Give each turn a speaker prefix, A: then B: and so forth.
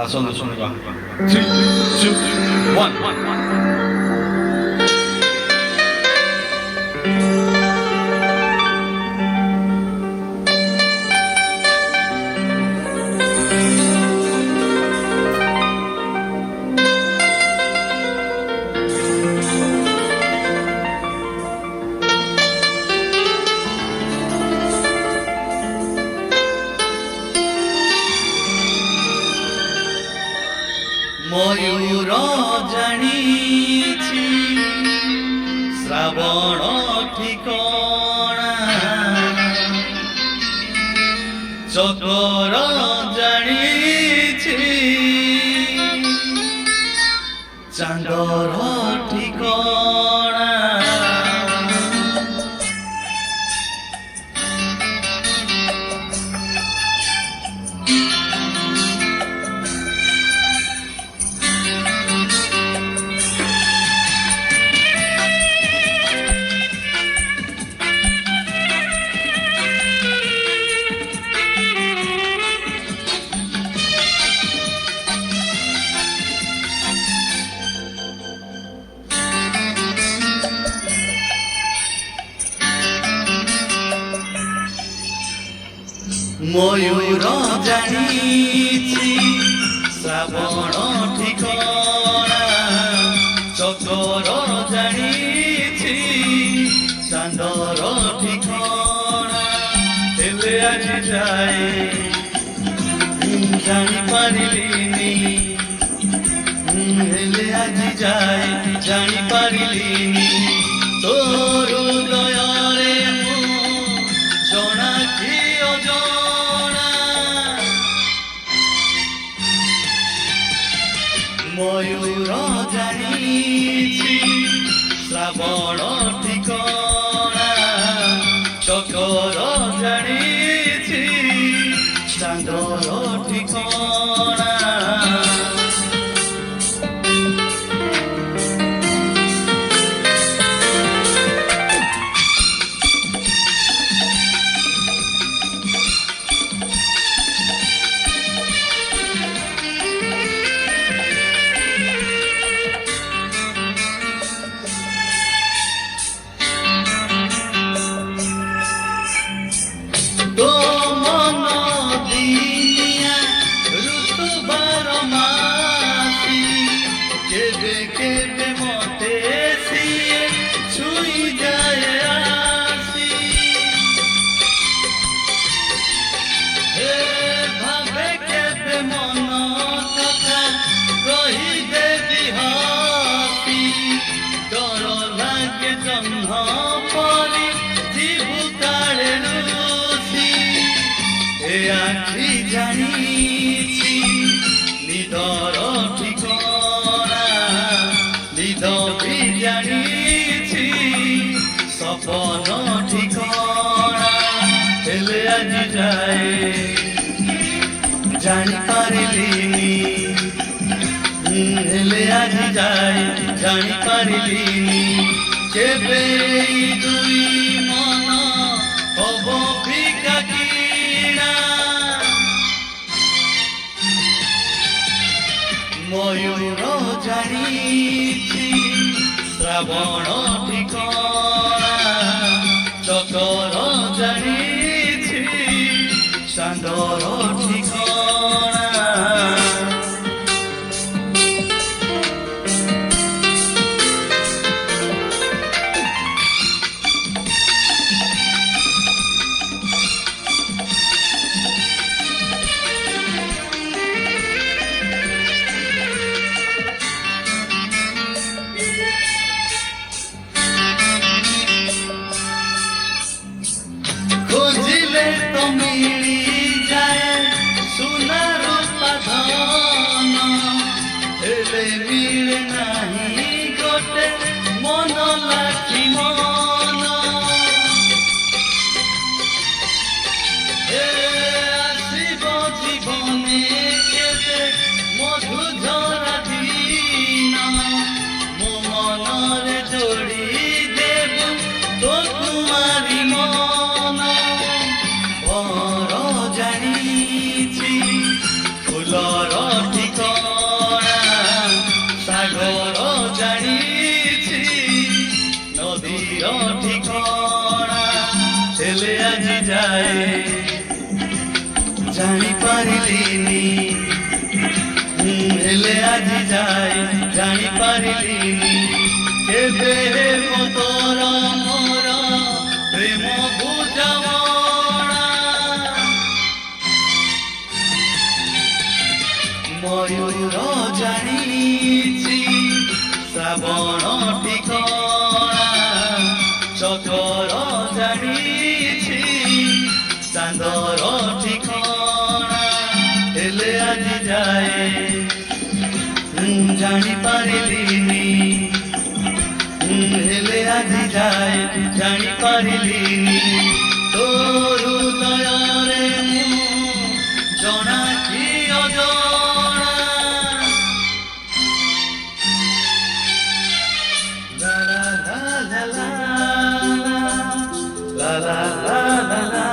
A: আসলে শুনবা 3 2 1 ময়ূর জানিছি শ্রাবণ ঠিকଣା চকর জানিছি চাঁদর ঠিকଣା ময়ূর জানিছি শ্রাবণ ঠিকনা চকর জানিছি চাঁদর ঠিকনা হেলে আଜି যায় জানি পারিলিনি হেলে আজি যায় জানি পারিলিনি তোর দয়ারে জনা কি অজনা ময়ূর জানিছি শ্রাবণ ঠিকনা চকর জানিছি চাঁদর ঠিকনা আখি জানিছি নিদর ঠিকনা নিদ বি জানিছি সপন ঠিকনা হেলে আজি যায় জানি পারিলিনি হেলে আজি যায় জানি পারিলিনি কেবে দুই মন হব ফিকা কিনা ময়ূর জানিছি শ্রাবণ ঠিকনা চকর জানিছি চাঁদর ঠিকনা ଯାଏ ଜାଣିପାରିଲିନି ହେଲେ ଆଜି ଯାଏ ଜାଣିପାରିଲିନି କେବେ ହେବ ତୋର ମୋର ପ୍ରେମ ବୁଝାମଣା ମୟୂର ଜାଣିଛି ଶ୍ରାବଣ ଠିକଣା ଚକର ଜାଣିଛି ଚାନ୍ଦର ଠିକଣା ହେଲେ ଆଜି ଯାଏ ଜାଣିପାରିଲିନି ହେଲେ ଆଜି ଯାଏ ଜାଣିପାରିଲିନି ତୋ ହୃଦୟରେ ମୁଁ ଜଣା କି ଅଜଣା ଲା ଲା ଲା ଲା ଲା ଲା ଲା ଲା ଲା ଲା